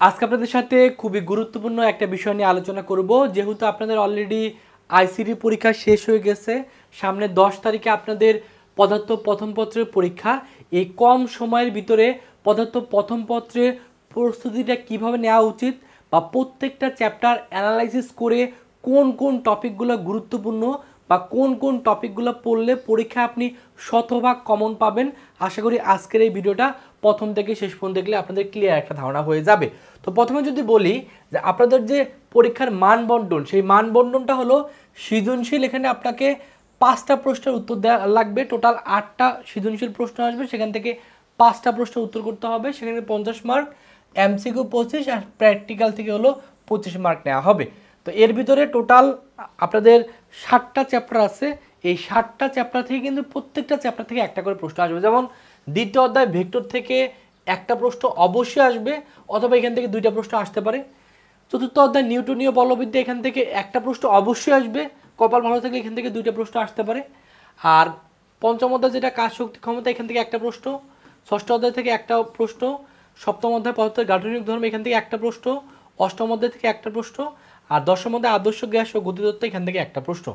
আজকে আপনাদের সাথে খুবই গুরুত্বপূর্ণ একটা বিষয় নিয়ে আলোচনা করব। যেহেতু আপনাদের অলরেডি আইসিটি পরীক্ষা শেষ হয়ে গেছে, সামনে 10 তারিখে আপনাদের পদার্থ প্রথম পত্রের পরীক্ষা। এই কম সময়ের ভিতরে পদার্থ প্রথম পত্রের প্রস্তুতিটা কিভাবে নেওয়া উচিত বা প্রত্যেকটা চ্যাপ্টার অ্যানালাইসিস করে কোন কোন টপিকগুলো গুরুত্বপূর্ণ বা কোন কোন টপিকগুলো পড়লে পরীক্ষায় আপনি শতভাগ কমন পাবেন, আশা করি আজকের এই ভিডিওটা প্রথম থেকে শেষ পর্যন্ত দেখলে আপনাদের ক্লিয়ার একটা ধারণা হয়ে যাবে। তো প্রথমে যদি বলি যে আপনাদের যে পরীক্ষার মানবন্টন, সেই মানবন্টনটা হলো সৃজনশীল। এখানে আপনাকে 5টা প্রশ্নের উত্তর দেওয়া লাগবে। টোটাল 8টা সৃজনশীল প্রশ্ন আসবে, সেখান থেকে 5টা প্রশ্নের উত্তর করতে হবে। সেখানে 50 মার্ক, এমসিকিউ 25 আর প্র্যাকটিক্যাল থেকে হলো 25 মার্ক নেওয়া হবে। তো এর ভিতরে টোটাল আপনাদের 60টা চ্যাপ্টার আছে। এই 60টা চ্যাপ্টার থেকে কিন্তু প্রত্যেকটা চ্যাপ্টার থেকে একটা করে প্রশ্ন আসবে। যেমন দ্বিতীয় অধ্যায় ভেক্টর থেকে একটা প্রশ্ন অবশ্যই আসবে, অথবা এখান থেকে 2টা প্রশ্ন আসতে পারে। চতুর্থ অধ্যায় নিউটনীয় বলবিদ্যা, এখান থেকে একটা প্রশ্ন অবশ্যই আসবে, কপাল ভালো থাকলে এখান থেকে 2টা প্রশ্ন আসতে পারে। আর পঞ্চম অধ্যায় যেটা কাজ শক্তি ক্ষমতা, এখান থেকে একটা প্রশ্ন। ষষ্ঠ অধ্যায় থেকে একটা প্রশ্ন। সপ্তম অধ্যায় পদার্থের গাঠনিক ধর্ম, এখান থেকে একটা প্রশ্ন। অষ্টম অধ্যায় থেকে একটা প্রশ্ন। আর দশম অধ্যায় আদর্শ গ্যাস ও গতিতত্ত্ব, এখান থেকে একটা প্রশ্ন।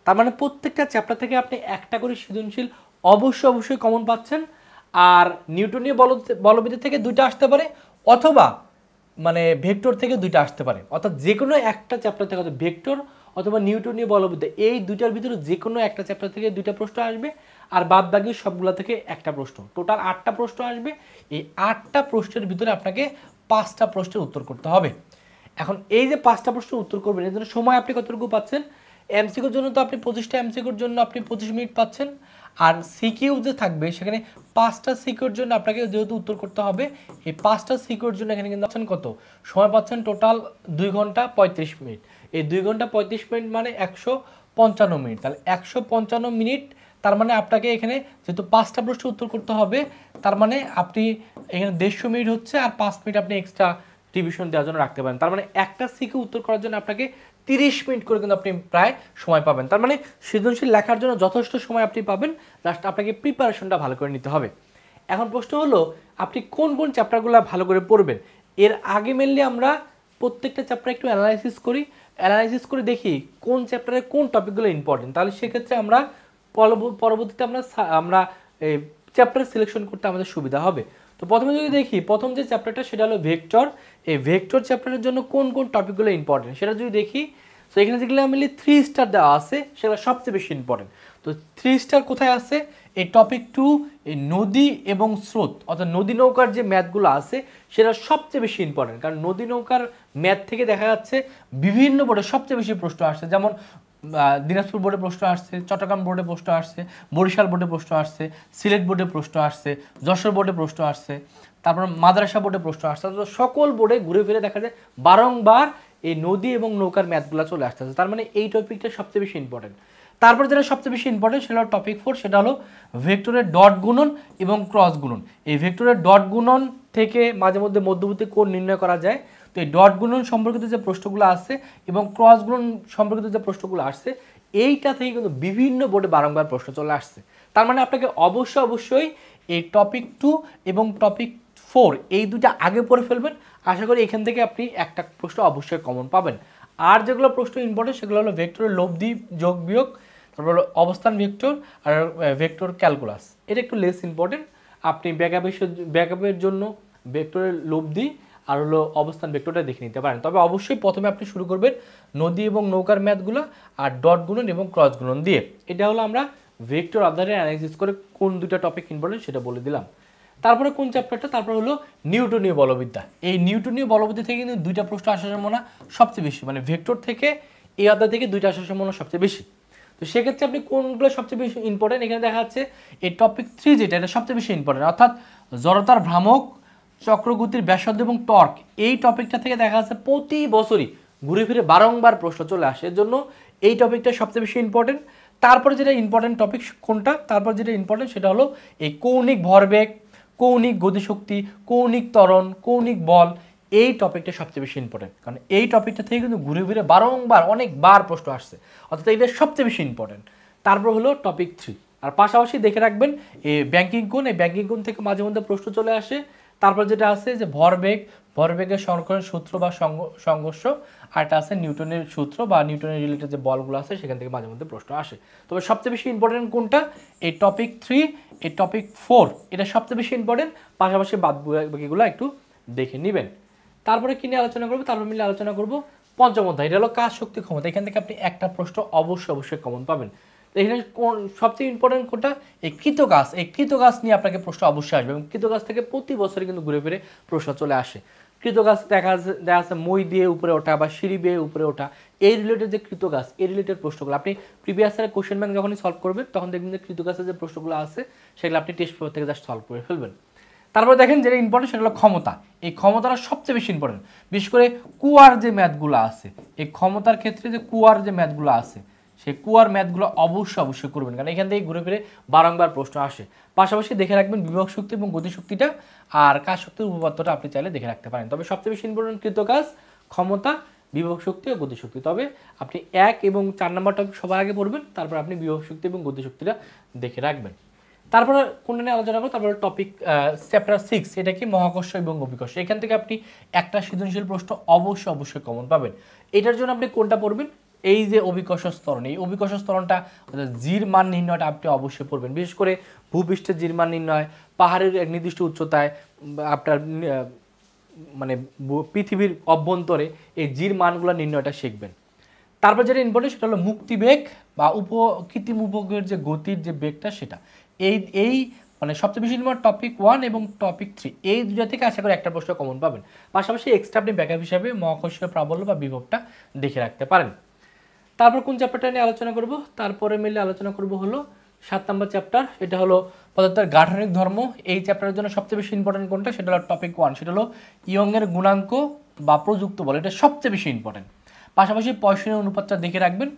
তার মানে প্রত্যেকটা চ্যাপ্টার থেকে আপনি একটা করে সৃজনশীল অবশ্যই কমন পাচ্ছেন। আর নিউটনীয় বলবিদ্যা থেকে 2টা আসতে পারে, অথবা ভেক্টর থেকে 2টা আসতে পারে। অর্থাৎ যে কোনো একটা চ্যাপ্টার থেকে, অর্থাৎ ভেক্টর অথবা নিউটনীয় বলবিদ্যা, এই 2টার ভিতরে যে কোনো একটা চ্যাপ্টার থেকে 2টা প্রশ্ন আসবে, আর বাদ বাকি সবগুলো থেকে একটা প্রশ্ন। টোটাল 8টা প্রশ্ন আসবে। এই 8টা প্রশ্নের ভিতরে আপনাকে 5টা প্রশ্নের উত্তর করতে হবে। এখন এই যে 5টা প্রশ্নের উত্তর করবেন, এর জন্য সময় আপনি কতটুকু পাচ্ছেন? এমসিকিউর জন্য তো আপনি 25টা এমসিকিউর জন্য আপনি 25 মিনিট পাচ্ছেন। আর সিকিউ যে থাকবে, সেখানে 5টা সিকিউর জন্য আপনাকে যেহেতু উত্তর করতে হবে, এই 5টা সিকিউর জন্য এখানে কিন্তু পাচ্ছেন কত সময় পাচ্ছেন? টোটাল 2 ঘন্টা 35 মিনিট। এই 2 ঘন্টা 35 মিনিট মানে 155 মিনিট। তাহলে 155 মিনিট, তার মানে আপনাকে এখানে যেহেতু 5টা প্রশ্ন উত্তর করতে হবে, তার মানে আপনি এখানে 150 মিনিট হচ্ছে, আর 5 মিনিট আপনি এক্সট্রা রিভিশন দেওয়ার জন্য রাখতে পারেন। তার মানে একটা সিকিউ উত্তর করার জন্য আপনাকে 30 মিনিট করে কিন্তু আপনি প্রায় সময় পাবেন। তার মানে সৃজনশীল লেখার জন্য যথেষ্ট সময় আপনি পাবেন, জাস্ট আপনাকে প্রিপারেশনটা ভালো করে নিতে হবে। এখন প্রশ্ন হলো আপনি কোন কোন চ্যাপ্টারগুলো ভালো করে পড়বেন। এর আগে মেনলি আমরা প্রত্যেকটা চ্যাপ্টার একটু অ্যানালাইসিস করে দেখি কোন চ্যাপ্টারে কোন টপিকগুলো ইম্পর্টেন্ট। তাহলে সেক্ষেত্রে আমরা পরবর্তীতে আমরা এই চ্যাপ্টার সিলেকশন করতে আমাদের সুবিধা হবে। তো প্রথমে যদি দেখি, প্রথম যে চ্যাপ্টারটা সেটা হলো ভেক্টর। এই ভেক্টর চ্যাপ্টারের জন্য কোন কোন টপিকগুলো ইম্পর্টেন্ট সেটা যদি দেখি, তো এখানে যেগুলো মেনলি 3 স্টার দেওয়া আছে সেগুলো সবচেয়ে বেশি ইম্পর্টেন্ট। তো 3 স্টার কোথায় আছে? এই টপিক 2, এই নদী এবং স্রোত, অর্থাৎ নদী নৌকার যে ম্যাথগুলো আছে সেটা সবচেয়ে বেশি ইম্পর্টেন্ট। কারণ নদী নৌকার ম্যাথ থেকে দেখা যাচ্ছে বিভিন্ন বোর্ডে সবচেয়ে বেশি প্রশ্ন আসছে। যেমন দিনাজপুর বোর্ডে প্রশ্ন আসছে, চট্টগ্রাম বোর্ডে প্রশ্ন আসছে, বরিশাল বোর্ডে প্রশ্ন আসছে, সিলেট বোর্ডে প্রশ্ন আসছে, যশোর বোর্ডে প্রশ্ন আসছে, তারপর মাদ্রাসা বোর্ডে প্রশ্ন আসছে। তো সকল বোর্ডে ঘুরে ফিরে দেখা যায় বারংবার এই নদী এবং নৌকার ম্যাথগুলো চলে আসতেছে। তার মানে এই টপিকটা সবচেয়ে বেশি ইম্পর্টেন্ট। তারপর যেটা সবচেয়ে বেশি ইম্পর্টেন্ট সেটা হলো টপিক 4, সেটা হলো ভেক্টরের ডট গুণন এবং ক্রস গুণন। এই ভেক্টরের ডট গুণন থেকে মাঝে মধ্যে মধ্যবর্তী কোণ নির্ণয় করা যায়। তো এই ডট গুণন সম্পর্কিত যে প্রশ্নগুলো আসছে এবং ক্রস গুণন সম্পর্কিত যে প্রশ্নগুলো আসছে, এইটা থেকে কিন্তু বিভিন্ন বোর্ডে বারংবার প্রশ্ন চলে আসছে। তার মানে আপনাকে অবশ্যই এই টপিক 2 এবং টপিক 4 এই দুটা আগে পড়ে ফেলবেন। আশা করি এখান থেকে আপনি একটা প্রশ্ন অবশ্যই কমন পাবেন। আর যেগুলো প্রশ্ন ইম্পর্টেন্ট সেগুলো হলো ভেক্টরের লব্ধি যোগ বিয়োগ, তারপর হলো অবস্থান ভেক্টর আর ভেক্টর ক্যালকুলাস। এটা একটু লেস ইম্পর্টেন্ট। আপনি ব্যাকআপের জন্য ভেক্টরের লব্ধি আর হলো অবস্থান ভেক্টরটা দেখে নিতে পারেন। তবে অবশ্যই প্রথমে আপনি শুরু করবেন নদী এবং নৌকার ম্যাথগুলো আর ডট গুণন এবং ক্রস গুণন দিয়ে। এটা হলো আমরা ভেক্টর আধারে অ্যানালাইসিস করে কোন দুটো টপিক ইম্পর্টেন্ট সেটা বলে দিলাম। তারপরে কোন চ্যাপ্টারটা? তারপর হলো নিউটনীয় বলবিদ্যা। এই নিউটনীয় বলবিদ্যা থেকে কিন্তু 2টা প্রশ্ন আসার সম্ভাবনা সবচেয়ে বেশি, মানে ভেক্টর থেকে এই অধ্যায় থেকে 2টা আসার সম্ভাবনা সবচেয়ে বেশি। তো সেক্ষেত্রে আপনি কোনগুলো সবচেয়ে বেশি ইম্পর্টেন্ট, এখানে দেখা যাচ্ছে এই টপিক 3 যেটা, এটা সবচেয়ে বেশি ইম্পর্টেন্ট, অর্থাৎ জড়তার ভ্রামক, চক্রগতির ব্যাসার্ধ এবং টর্ক। এই টপিকটা থেকে দেখা যাচ্ছে প্রতি বছরই ঘুরে ফিরে বারংবার প্রশ্ন চলে আসে, এর জন্য এই টপিকটা সবচেয়ে বেশি ইম্পর্টেন্ট। তারপরে যেটা ইম্পর্টেন্ট টপিক কোনটা? তারপর যেটা ইম্পর্টেন্ট সেটা হলো এই কৌণিক ভরবেগ, কৌণিক গতিশক্তি, কৌণিক ত্বরণ, কৌণিক বল। এই টপিকটা সবচেয়ে বেশি ইম্পর্টেন্ট, কারণ এই টপিকটা থেকে কিন্তু ঘুরে ফিরে বারংবার অনেকবার প্রশ্ন আসছে, অর্থাৎ এটা সবচেয়ে বেশি ইম্পর্টেন্ট। তারপর হলো টপিক 3। আর পাশাপাশি দেখে রাখবেন এই ব্যাংকিং কোণ, এই ব্যাংকিং কোণ থেকে মাঝে মধ্যে প্রশ্ন চলে আসে। তারপর যেটা আছে যে ভরবেগের সংরক্ষণের সূত্র বা সংঘর্ষ, আর এটা আছে নিউটনের সূত্র বা নিউটনের রিলেটেড যে বলগুলো আছে সেখান থেকে মাঝে মধ্যে প্রশ্ন আসে। তবে সবচেয়ে বেশি ইম্পর্টেন্ট কোনটা, এই টপিক 3, এই টপিক 4, এটা সবচেয়ে বেশি ইম্পর্টেন্ট। পাশাপাশি বাকিগুলো একটু দেখে নেবেন। তারপরে কি নিয়ে আলোচনা করবো, তারপর মিলে আলোচনা করবো পঞ্চম অধ্যায়, এটা হলো কাজ, শক্তি, ক্ষমতা। এখান থেকে আপনি একটা প্রশ্ন অবশ্যই কমন পাবেন। এখানে সবচেয়ে ইম্পর্টেন্ট কোনটা, এই কৃতকাজ। এই কৃতকাজ নিয়ে আপনাকে প্রশ্ন অবশ্যই আসবে এবং কৃতকাজ থেকে প্রতি বছরে কিন্তু ঘুরে ফিরে প্রশ্ন চলে আসে। কৃতকাজ দেখা যাচ্ছে মই দিয়ে উপরে ওঠা বা সিঁড়ি বেয়ে উপরে ওঠা, এই রিলেটেড যে কৃতকাজ, এই রিলেটেড প্রশ্নগুলো আপনি প্রিভিয়াস ইয়ারের কোশ্চেন ব্যাংক যখনই সলভ করবেন তখন দেখবেন যে কৃতকাজের যে প্রশ্নগুলো আছে সেগুলো আপনি টেস্ট পেপার থেকে জাস্ট সলভ করে ফেলবেন। তারপরে দেখেন যেটা ইম্পর্টেন্ট সেটা হলো ক্ষমতা। এই ক্ষমতাটা সবচেয়ে বেশি ইম্পর্টেন্ট, বিশেষ করে কুয়ার যে ম্যাথগুলো আছে, এই ক্ষমতার ক্ষেত্রে যে কুয়ার যে ম্যাথগুলো আছে সেই কুয়ার ম্যাথগুলো অবশ্যই করবেন, কারণ এখান থেকে ঘুরে ফিরে বারংবার প্রশ্ন আসে। পাশাপাশি দেখে রাখবেন বিভব শক্তি এবং গতিশক্তিটা, আর কাজ শক্তির উপপাদ্যটা আপনি চাইলে দেখে রাখতে পারেন। তবে সবচেয়ে বেশি ইম্পর্টেন্ট কৃতকাজ, ক্ষমতা, বিভব শক্তি ও গতিশক্তি। তবে আপনি 1 এবং 4 নম্বর টপিক সবার আগে পড়বেন, তারপর আপনি বিভব শক্তি এবং গতিশক্তিটা দেখে রাখবেন। তারপরে কোনটা নিয়ে আলোচনা করবো, তারপরে টপিক চ্যাপ্টার 6, এটা কি মহাকর্ষ এবং অভিকর্ষ। এখান থেকে আপনি একটা সৃজনশীল প্রশ্ন অবশ্যই কমন পাবেন। এটার জন্য আপনি কোনটা পড়বেন, এই যে অভিকর্ষ স্তরণ, এই অভিকর্ষ স্তরণটা জির মান নির্ণয়টা আপনি অবশ্যই পড়বেন। বিশেষ করে ভূপৃষ্ঠের জির মান নির্ণয়, পাহাড়ের এক নির্দিষ্ট উচ্চতায়, আপনার মানে পৃথিবীর অভ্যন্তরে এই জির মানগুলো নির্ণয়টা শিখবেন। তারপর যেটা ইম্পর্টেন্ট সেটা হলো মুক্তিবেগ বা কৃত্রিম উপগ্রহের যে গতির যে বেগটা সেটা। এই মানে সবচেয়ে বেশি ইম্পর্টেন্ট টপিক 1 এবং টপিক 3, এই দুটো থেকে আশা করি একটা প্রশ্ন কমন পাবেন। পাশাপাশি এক্সট্রা আপনি ব্যাকআপ হিসাবে মহাকর্ষীয় প্রাবল্য বা বিভবটা দেখে রাখতে পারেন। তারপর কোন চ্যাপ্টারটা নিয়ে আলোচনা করব, তারপরে মিলে আলোচনা করব হলো 7 নম্বর চ্যাপ্টার, এটা হলো পদার্থের গাঠনিক ধর্ম। এই চ্যাপ্টারের জন্য সবচেয়ে বেশি ইম্পর্টেন্ট কোনটা, সেটা হলো টপিক 1, সেটা হলো ইয়ংয়ের গুণাঙ্ক বা প্রযুক্ত বল, এটা সবচেয়ে বেশি ইম্পর্টেন্ট। পাশাপাশি পয়সনের অনুপাতটা দেখে রাখবেন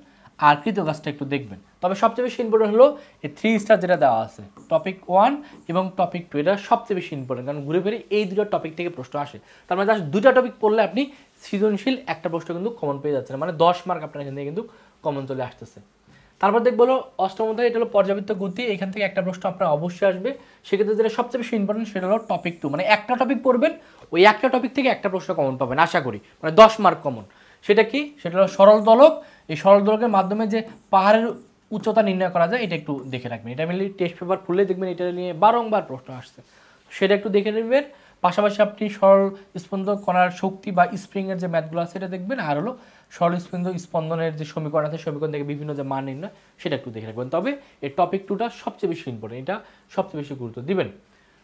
আর কৃতকাজটা একটু দেখবেন। তবে সবচেয়ে বেশি ইম্পর্টেন্ট হলো এই 3 স্টার যেটা দেওয়া আছে, টপিক 1 এবং টপিক 2, এটা সবচেয়ে বেশি ইম্পর্টেন্ট, কারণ ঘুরে ফিরে এই দুটো টপিক থেকে প্রশ্ন আসে। তার মানে জাস্ট দুটো টপিক পড়লে আপনি সৃজনশীল একটা প্রশ্ন কিন্তু কমন পেয়ে যাচ্ছেন, মানে 10 মার্ক আপনার এখান থেকে কিন্তু কমন চলে আসতেছে। তারপর দেখবো হলো অষ্টম অধ্যায়, এটা হলো পর্যাবৃত্ত গতি। এখান থেকে একটা প্রশ্ন আপনার অবশ্যই আসবে। সেক্ষেত্রে যেটা সবচেয়ে বেশি ইম্পর্টেন্ট সেটা হলো টপিক 2, মানে একটা টপিক পড়বেন, ওই একটা টপিক থেকে একটা প্রশ্ন কমন পাবেন আশা করি, মানে 10 মার্ক কমন। সেটা কি, সেটা হলো সরল দোলক। এই সরল দোলকের মাধ্যমে যে পাহাড়ের উচ্চতা নির্ণয় করা যায় এটা একটু দেখে রাখবেন। এটা মেনলি টেস্ট পেপার খুললে দেখবেন এটা নিয়ে বারংবার প্রশ্ন আসছে, সেটা একটু দেখে নেবেন। পাশাপাশি আপনি সরল স্পন্দ কণার শক্তি বা স্প্রিংয়ের যে ম্যাথগুলো আছে এটা দেখবেন, আর হলো সরল স্পন্দনের যে সমীকরণ আছে সমীকরণ থেকে বিভিন্ন যে মান নির্ণয় সেটা একটু দেখে রাখবেন। তবে এই টপিক 2টা সবচেয়ে বেশি ইম্পর্টেন্ট, এটা সবচেয়ে বেশি গুরুত্ব দিবেন।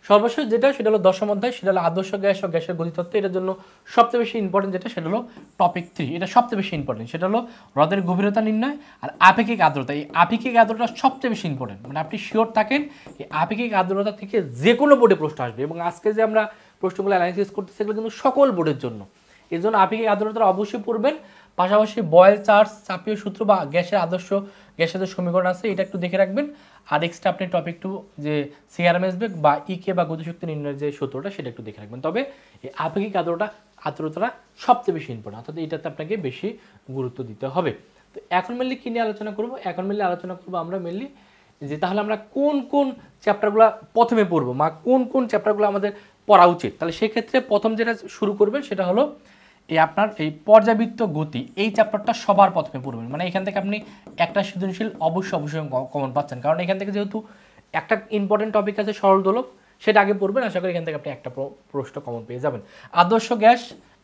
সর্বশেষ যেটা সেটা হলো দশম অধ্যায়, সেটা হলো আদর্শ গ্যাস ও গ্যাসের গতিতত্ত্ব। এটার জন্য সবচেয়ে বেশি ইম্পর্টেন্ট যেটা সেটা হলো টপিক 3, এটা সবচেয়ে বেশি ইম্পর্টেন্ট। সেটা হলো হ্রদের গভীরতা নির্ণয় আর আপেক্ষিক আর্দ্রতা। এই আপেক্ষিক আর্দ্রতা সবচেয়ে বেশি ইম্পর্টেন্ট, মানে আপনি শিওর থাকেন এই আপেক্ষিক আর্দ্রতা থেকে যে কোনো বোর্ডে প্রশ্ন আসবে। এবং আজকে যে আমরা প্রশ্নগুলো অ্যানালাইসিস করতেছি সেগুলো কিন্তু সকল বোর্ডের জন্য, এর জন্য আপেক্ষিক আর্দ্রতা অবশ্যই পড়বেন। পাশাপাশি বয়েল চার্জ, চাপীয় সূত্র বা গ্যাসের আদর্শ গ্যাসের যে সমীকরণ আছে এটা একটু দেখে রাখবেন। আর এক্সট্রা আপনি টপিক 2 যে সিআরএমএস বেগ বা ইকে বা গতিশক্তি নির্ণয়ের যে সূত্রটা সেটা একটু দেখে রাখবেন। তবে এই আপেক্ষিক আর্দ্রতাটা সবচেয়ে বেশি ইম্পর্টেন্ট, অর্থাৎ এটাতে আপনাকে বেশি গুরুত্ব দিতে হবে। তো এখন মেনলি কী নিয়ে আলোচনা করবো, এখন মেনলি আলোচনা করবো আমরা মেনলি যে তাহলে আমরা কোন কোন চ্যাপ্টারগুলো প্রথমে পড়বো বা কোন কোন চ্যাপ্টারগুলো আমাদের পড়া উচিত। তাহলে সেক্ষেত্রে প্রথম যেটা শুরু করবেন সেটা হলো এই আপনার এই পর্যাবৃত্ত গতি, এই চ্যাপ্টারটা সবার প্রথমে পড়বেন। মানে এখান থেকে আপনি একটা সৃজনশীল অবশ্যই কমন পাচ্ছেন, কারণ এখান থেকে যেহেতু একটা ইম্পর্টেন্ট টপিক আছে সরল দোলক, সেটা আগে পড়বেন। আশা করি এখান থেকে আপনি একটা প্রশ্ন কমন পেয়ে যাবেন। আদর্শ গ্যাস,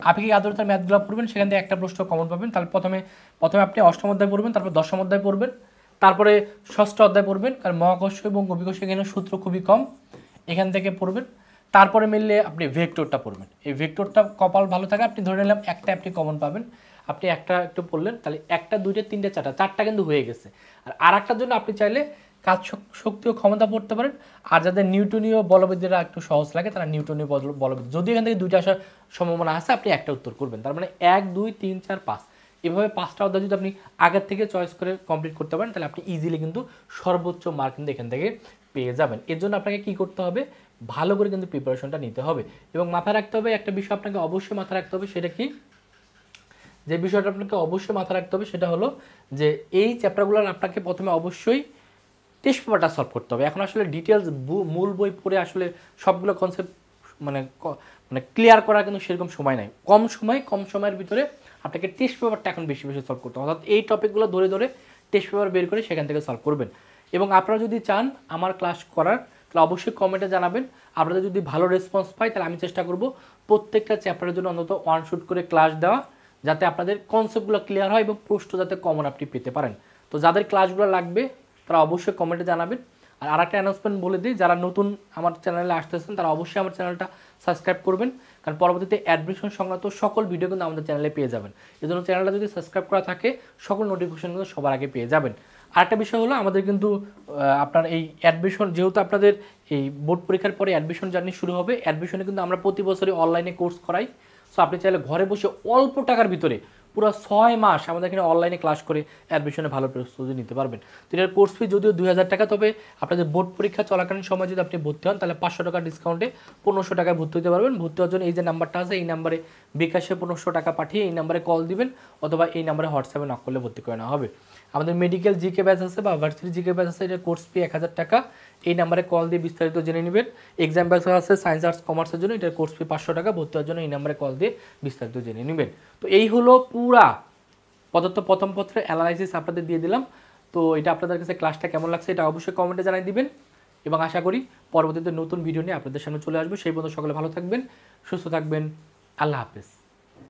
আপেক্ষিক আর্দ্রতার ম্যাথগুলো পড়বেন, সেখান থেকে একটা প্রশ্ন কমন পাবেন। তাহলে প্রথমে আপনি অষ্টম অধ্যায় পড়বেন, তারপর দশম অধ্যায় পড়বেন, তারপরে ষষ্ঠ অধ্যায় পড়বেন, কারণ মহাকর্ষ এবং অভিকর্ষ এখানে সূত্র খুবই কম, এখান থেকে পড়বেন। তারপরে মিললে আপনি ভেক্টরটা পড়বেন। এই ভেক্টরটা কপাল ভালো থাকে, আপনি ধরে নিলাম একটা আপনি কমন পাবেন, আপনি একটা একটু পড়লেন, তাহলে একটা, দুইটা, তিনটা, চারটা কিন্তু হয়ে গেছে। আর একটার জন্য আপনি চাইলে কাজ শক্তি ও ক্ষমতা পড়তে পারেন। আর যাদের নিউটনীয় বলবিদ্যাটা একটু সহজ লাগে তারা নিউটনীয় বলবিদ্যা, যদি এখান থেকে দুইটা আসার সম্ভাবনা আছে আপনি একটা উত্তর করবেন। তার মানে 1, 2, 3, 4, 5 এভাবে 5টা অধ্যায় যদি আপনি আগের থেকে চয়েস করে কমপ্লিট করতে পারেন তাহলে আপনি ইজিলি কিন্তু সর্বোচ্চ মার্ক কিন্তু এখান থেকে পেয়ে যাবেন। এর জন্য আপনাকে কি করতে হবে, ভালো করে কিন্তু প্রিপারেশনটা নিতে হবে এবং মাথায় রাখতে হবে একটা বিষয় আপনাকে অবশ্যই মাথায় রাখতে হবে। সেটা কি, যে বিষয়টা আপনাকে অবশ্যই মাথায় রাখতে হবে সেটা হলো যে এই চ্যাপ্টারগুলো আপনাকে প্রথমে অবশ্যই টেস্ট পেপারটা সলভ করতে হবে। এখন আসলে ডিটেলস মূল বই পড়ে আসলে সবগুলো কনসেপ্ট মানে ক্লিয়ার করার কিন্তু সেরকম সময় নাই, কম সময়ের ভিতরে আপনাকে টেস্ট পেপারটা এখন বেশি সলভ করতে হবে, অর্থাৎ এই টপিকগুলো ধরে ধরে টেস্ট পেপার বের করে সেখান থেকে সলভ করবেন। এবং আপনারা যদি চান আমার ক্লাস করার তাহলে অবশ্যই কমেন্টে জানাবেন। আপনাদের যদি ভালো রেসপন্স পাই তাহলে আমি চেষ্টা করব প্রত্যেকটা চ্যাপ্টারের জন্য অন্তত 1 শুট করে ক্লাস দেওয়া, যাতে আপনাদের কনসেপ্টগুলো ক্লিয়ার হয় এবং প্রশ্ন যাতে কমন আপনি পেতে পারেন। তো যাদের ক্লাসগুলো লাগবে তারা অবশ্যই কমেন্টে জানাবেন। আর আরেকটা অ্যানাউন্সমেন্ট বলে দিই, যারা নতুন আমার চ্যানেলে আসতেছেন তারা অবশ্যই আমার চ্যানেলটা সাবস্ক্রাইব করবেন, কারণ পরবর্তীতে অ্যাডমিশন সংক্রান্ত সকল ভিডিও কিন্তু আমাদের চ্যানেলে পেয়ে যাবেন। এই জন্য চ্যানেলটা যদি সাবস্ক্রাইব করা থাকে সকল নোটিফিকেশন কিন্তু সবার আগে পেয়ে যাবেন। আরেকটা বিষয় হলো আমাদের কিন্তু আপনার এই অ্যাডমিশন, যেহেতু আপনাদের এই বোর্ড পরীক্ষার পরে অ্যাডমিশন জার্নি শুরু হবে, অ্যাডমিশনে কিন্তু আমরা প্রতি বছরই অনলাইনে কোর্স করাই। সো আপনি চাইলে ঘরে বসে অল্প টাকার ভিতরে পুরো 6 মাস আমাদের এখানে অনলাইনে ক্লাস করে অ্যাডমিশনে ভালো প্রস্তুতি নিতে পারবেন। তো এটার কোর্স ফি যদিও 2000 টাকা, তবে আপনাদের বোর্ড পরীক্ষা চলাকালীন সময় যদি আপনি ভর্তি হন তাহলে 500 টাকা ডিসকাউন্টে 1500 টাকায় ভর্তি হতে পারবেন। ভর্তি হওয়ার জন্য এই যে নাম্বারটা আছে এই নাম্বারে বিকাশে 1500 টাকা পাঠিয়ে এই নাম্বারে কল দিবেন, অথবা এই নাম্বারে হোয়াটসঅ্যাপে নক করলে ভর্তি করে নেওয়া হবে। আমাদের মেডিকেল জিকে ব্যাচ আছে বা ভার্সিটি জিকে ব্যাচ আছে, এটা কোর্স ফি 1000 টাকা, এই নাম্বারে কল দিয়ে বিস্তারিত জেনে নেবেন। এক্সাম ব্যাচ আছে সায়েন্স আর্টস কমার্সের জন্য, এটার কোর্স ফি 500 টাকা, ভর্তি হওয়ার জন্য এই নাম্বারে কল দিয়ে বিস্তারিত জেনে নেবেন। তো এই হলো পুরা পদার্থ প্রথম পত্রের অ্যানালাইসিস আপনাদের দিয়ে দিলাম। তো এটা আপনাদের কাছে ক্লাসটা কেমন লাগছে এটা অবশ্যই কমেন্টে জানিয়ে দিবেন, এবং আশা করি পরবর্তীতে নতুন ভিডিও নিয়ে আপনাদের সামনে চলে আসবো। সেই পর্যন্ত সকলে ভালো থাকবেন, সুস্থ থাকবেন, আল্লাহ হাফেজ।